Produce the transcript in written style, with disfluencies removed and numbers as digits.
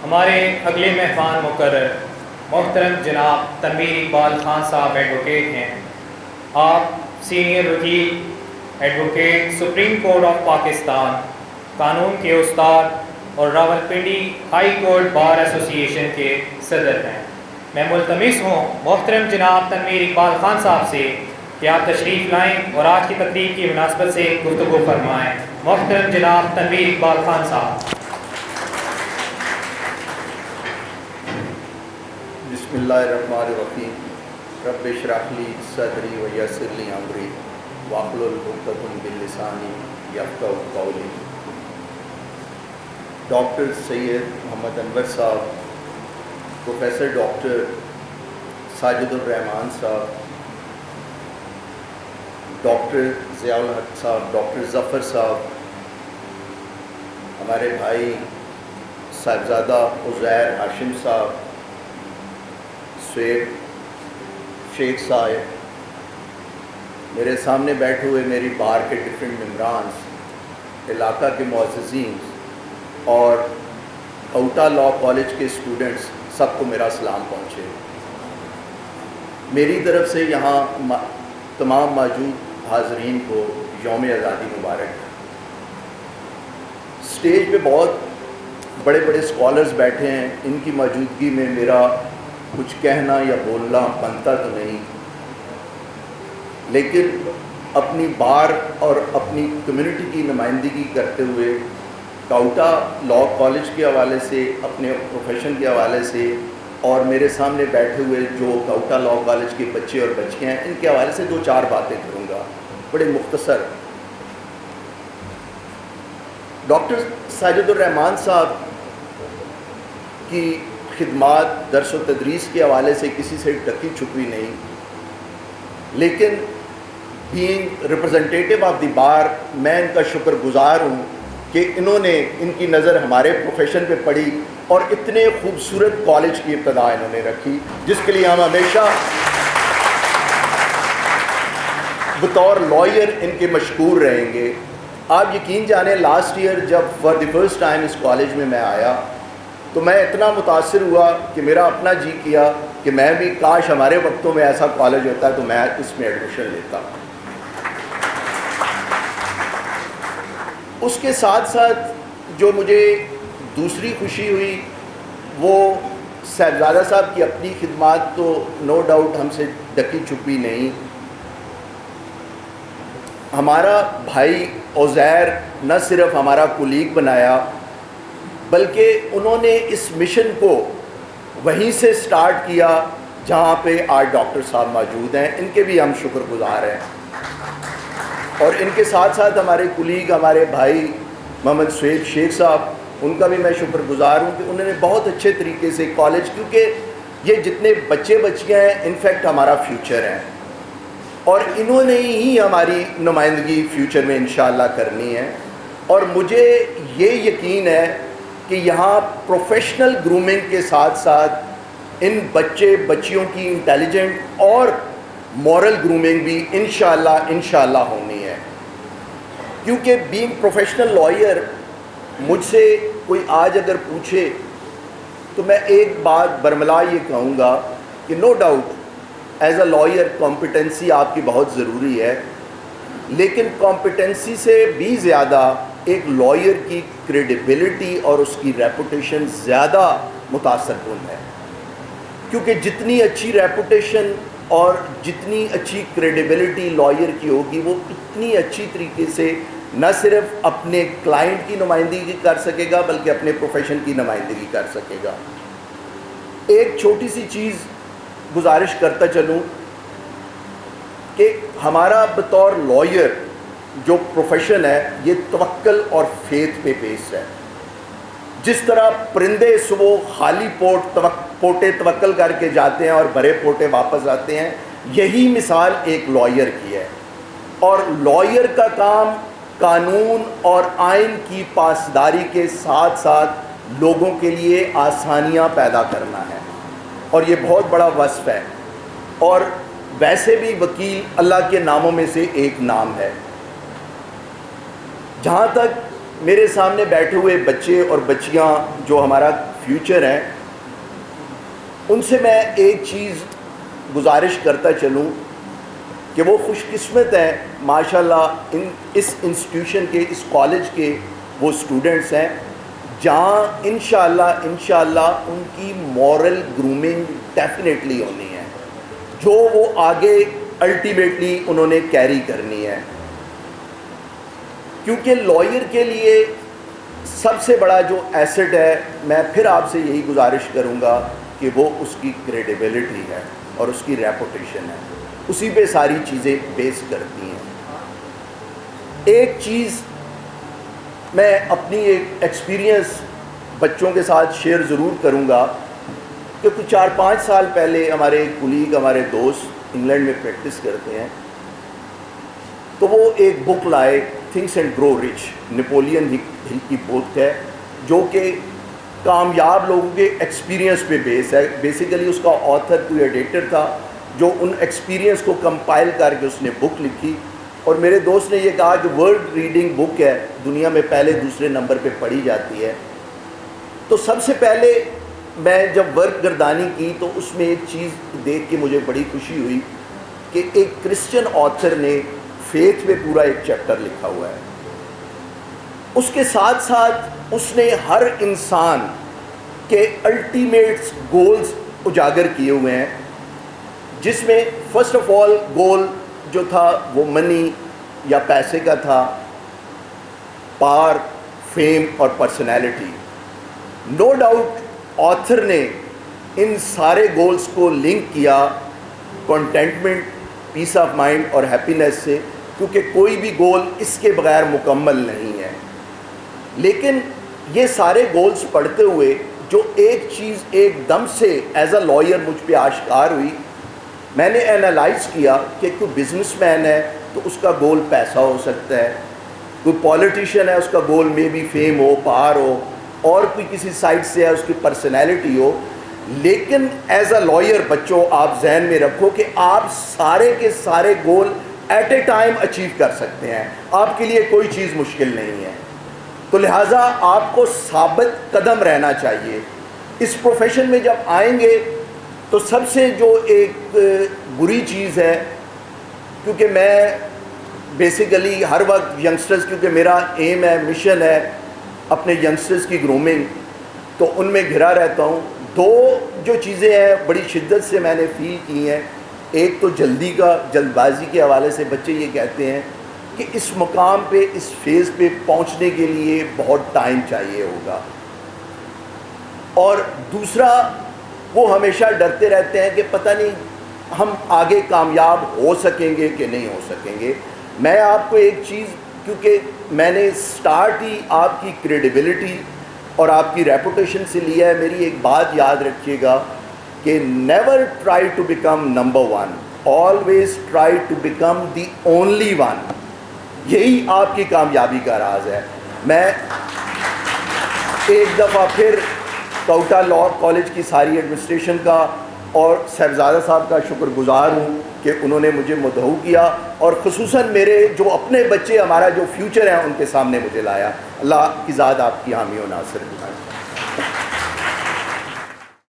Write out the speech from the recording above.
ہمارے اگلے مہمان مقرر محترم جناب تنویر اقبال خان صاحب ایڈوکیٹ ہیں. آپ سینئر وکیل advocate supreme court of Pakistan, قانون کے استاد اور راولپنڈی ہائی کورٹ بار ایسوسی ایشن کے صدر ہیں. میں ملتمس ہوں محترم جناب تنویر اقبال خان صاحب سے کہ آپ تشریف لائیں اور آج کی تقریب کی مناسبت سے گفتگو فرمائیں. محترم جناب تنویر اقبال خان صاحب. بسم اللہ الرحمن الرحیم. رب اشرح لی صدری ویسر لی امری واحلل عقدۃ من لسانی یفقہوا قولی. ڈاکٹر سید محمد انور صاحب، پروفیسر ڈاکٹر ساجد الرحمان صاحب، ڈاکٹر ضیاء الحق صاحب، ڈاکٹر ظفر صاحب، ہمارے بھائی صاحبزادہ عزیر ہاشم صاحب، سویب شیخ صاحب، میرے سامنے بیٹھے ہوئے میری بار کے ڈفرینٹ ممبران، علاقہ کے معززین اور اوٹا لاء کالج کے اسٹوڈنٹس، سب کو میرا سلام پہنچے. میری طرف سے یہاں تمام موجود حاضرین کو یوم آزادی مبارک. اسٹیج پہ بہت بڑے بڑے اسکالرز بیٹھے ہیں، ان کی موجودگی میں میرا کچھ کہنا یا بولنا بنتا تو نہیں، لیکن اپنی بار اور اپنی کمیونٹی کی نمائندگی کرتے ہوئے اوٹا لاء کالج کے حوالے سے، اپنے پروفیشن کے حوالے سے، اور میرے سامنے بیٹھے ہوئے جو اوٹا لاء کالج کے بچے اور بچیاں ہیں، ان کے حوالے سے 2-4 باتیں کروں گا بڑے مختصر. ڈاکٹر ساجد الرحمان صاحب کی خدمات درس و تدریس کے حوالے سے کسی سے ڈکی چھپی نہیں، لیکن بینگ ریپرزنٹیٹیو آف دی بار میں ان کا شکر گزار ہوں کہ انہوں نے ان کی نظر ہمارے پروفیشن پہ پڑی اور اتنے خوبصورت کالج کی ابتدا انہوں نے رکھی، جس کے لیے ہم ہمیشہ بطور لائر ان کے مشکور رہیں گے. آپ یقین جانیں، لاسٹ ایئر جب فار دی فرسٹ ٹائم اس کالج میں آیا تو میں اتنا متاثر ہوا کہ میرا اپنا جی کیا کہ میں بھی کاش ہمارے وقتوں میں ایسا کالج ہوتا تو میں اس میں ایڈمیشن لیتا. اس کے ساتھ ساتھ جو مجھے دوسری خوشی ہوئی وہ صاحبزادہ صاحب کی اپنی خدمات تو نو ڈاؤٹ ہم سے ڈکی چھپی نہیں. ہمارا بھائی عزیر نہ صرف ہمارا کولیگ بنایا، بلکہ انہوں نے اس مشن کو وہیں سے سٹارٹ کیا جہاں پہ آج ڈاکٹر صاحب موجود ہیں. ان کے بھی ہم شکر گزار ہیں. اور ان کے ساتھ ساتھ ہمارے کولیگ، ہمارے بھائی محمد سویب شیخ صاحب، ان کا بھی میں شکر گزار ہوں کہ انہوں نے بہت اچھے طریقے سے کالج، کیونکہ یہ جتنے بچے بچیاں ہیں انفیکٹ ہمارا فیوچر ہیں، اور انہوں نے ہی ہماری نمائندگی فیوچر میں انشاءاللہ کرنی ہے. اور مجھے یہ یقین ہے کہ یہاں پروفیشنل گرومنگ کے ساتھ ساتھ ان بچے بچیوں کی انٹیلیجنٹ اور مورل گرومنگ بھی انشاءاللہ ہونی ہے. کیونکہ بینگ پروفیشنل لائر، مجھ سے کوئی آج اگر پوچھے تو میں ایک بات برملا یہ کہوں گا کہ no doubt as a lawyer competency آپ کی بہت ضروری ہے، لیکن کمپیٹنسی سے بھی زیادہ ایک لائر کی کریڈیبلٹی اور اس کی ریپوٹیشن زیادہ متاثر کن ہے. کیونکہ جتنی اچھی ریپوٹیشن اور جتنی اچھی کریڈیبلٹی لائر کی ہوگی، وہ اتنی اچھی طریقے سے نہ صرف اپنے کلائنٹ کی نمائندگی کر سکے گا بلکہ اپنے پروفیشن کی نمائندگی کر سکے گا. ایک چھوٹی سی چیز گزارش کرتا چلوں کہ ہمارا بطور لائر جو پروفیشن ہے یہ توکل اور فیتھ پہ بیس ہے. جس طرح پرندے صبح خالی پوٹے توکل کر کے جاتے ہیں اور بھرے پوٹے واپس آتے ہیں، یہی مثال ایک لائر کی ہے. اور لائر کا کام قانون اور آئین کی پاسداری کے ساتھ ساتھ لوگوں کے لیے آسانیاں پیدا کرنا ہے، اور یہ بہت بڑا وصف ہے. اور ویسے بھی وکیل اللہ کے ناموں میں سے ایک نام ہے. جہاں تک میرے سامنے بیٹھے ہوئے بچے اور بچیاں جو ہمارا فیوچر ہیں ان سے میں ایک چیز گزارش کرتا چلوں کہ وہ خوش قسمت ہیں ماشاءاللہ اس انسٹیٹیوشن کے اس کالج کے وہ اسٹوڈنٹس ہیں جہاں انشاءاللہ ان کی مورل گرومنگ ڈیفینیٹلی ہونی ہے جو وہ آگے الٹیمیٹلی انہوں نے کیری کرنی ہے، کیونکہ لائر کے لیے سب سے بڑا جو ایسٹ ہے، میں پھر آپ سے یہی گزارش کروں گا کہ وہ اس کی کریڈیبلٹی ہے اور اس کی ریپوٹیشن ہے، اسی پہ ساری چیزیں بیس کرتی ہیں۔ ایک چیز میں اپنی ایک ایکسپیرینس بچوں کے ساتھ شیئر ضرور کروں گا کہ کچھ 4-5 سال پہلے ہمارے کولیگ، ہمارے دوست انگلینڈ میں پریکٹس کرتے ہیں، تو وہ ایک بک لائے، thinks and grow rich, Napoleon Hill کی بک ہے جو کہ کامیاب لوگوں کے ایکسپیرینس پہ بیس ہے۔ بیسیکلی اس کا آتھر کوئی ایڈیٹر تھا جو ان ایکسپیرینس کو کمپائل کر کے اس نے بک لکھی، اور میرے دوست نے یہ کہا کہ ورلڈ ریڈنگ بک ہے، دنیا میں پہلے دوسرے نمبر پہ پڑھی جاتی ہے۔ تو سب سے پہلے میں جب ورک گردانی کی تو اس میں ایک چیز دیکھ کے مجھے بڑی خوشی ہوئی کہ ایک کرسچن آتھر نے فیتھ پہ پورا ایک چیپٹر لکھا ہوا ہے، اس کے ساتھ ساتھ اس نے ہر انسان کے الٹیمیٹ گولز اجاگر کیے ہوئے ہیں، جس میں فرسٹ آف آل گول جو تھا وہ منی یا پیسے کا تھا، پاور، فیم اور پرسنالٹی۔ نو ڈاؤٹ آتھر نے ان سارے گولز کو لنک کیا کنٹینٹمنٹ، پیس آف مائنڈ اور ہیپینس سے، کیونکہ کوئی بھی گول اس کے بغیر مکمل نہیں ہے۔ لیکن یہ سارے گولز پڑھتے ہوئے جو ایک چیز ایک دم سے ایز اے لائر مجھ پہ آشکار ہوئی، میں نے اینالائز کیا کہ کوئی بزنس مین ہے تو اس کا گول پیسہ ہو سکتا ہے، کوئی پولیٹیشین ہے اس کا گول میں بھی فیم ہو، پاور ہو، اور کوئی کسی سائڈ سے ہے اس کی پرسنالٹی ہو، لیکن ایز اے لائر بچوں آپ ذہن میں رکھو کہ آپ سارے کے سارے گول ایٹ اے ٹائم اچیو کر سکتے ہیں، آپ کے لیے کوئی چیز مشکل نہیں ہے۔ تو لہٰذا آپ کو ثابت قدم رہنا چاہیے۔ اس پروفیشن میں جب آئیں گے تو سب سے جو ایک بری چیز ہے، کیونکہ میں بیسیکلی ہر وقت ینگسٹرز، کیونکہ میرا ایم ہے، مشن ہے اپنے ینگسٹرز کی گرومنگ، تو ان میں گھرا رہتا ہوں۔ دو جو چیزیں ہیں بڑی شدت سے میں نے فیل کی ہیں، ایک تو جلد بازی کے حوالے سے بچے یہ کہتے ہیں کہ اس مقام پہ، اس فیز پہ پہنچنے کے لیے بہت ٹائم چاہیے ہوگا، اور دوسرا وہ ہمیشہ ڈرتے رہتے ہیں کہ پتہ نہیں ہم آگے کامیاب ہو سکیں گے کہ نہیں ہو سکیں گے۔ میں آپ کو ایک چیز، کیونکہ میں نے سٹارٹ ہی آپ کی کریڈیبلٹی اور آپ کی ریپوٹیشن سے لیا ہے، میری ایک بات یاد رکھیے گا کہ never try to become number one, always try to become the only one. یہی آپ کی کامیابی کا راز ہے۔ میں ایک دفعہ پھر کوٹا لاء کالج کی ساری ایڈمنسٹریشن کا اور صاحبزادہ صاحب کا شکر گزار ہوں کہ انہوں نے مجھے مدعو کیا، اور خصوصاً میرے جو اپنے بچے، ہمارا جو فیوچر ہے، ان کے سامنے مجھے لایا۔ اللہ کی ذات آپ کی حامی و ناصر ہے۔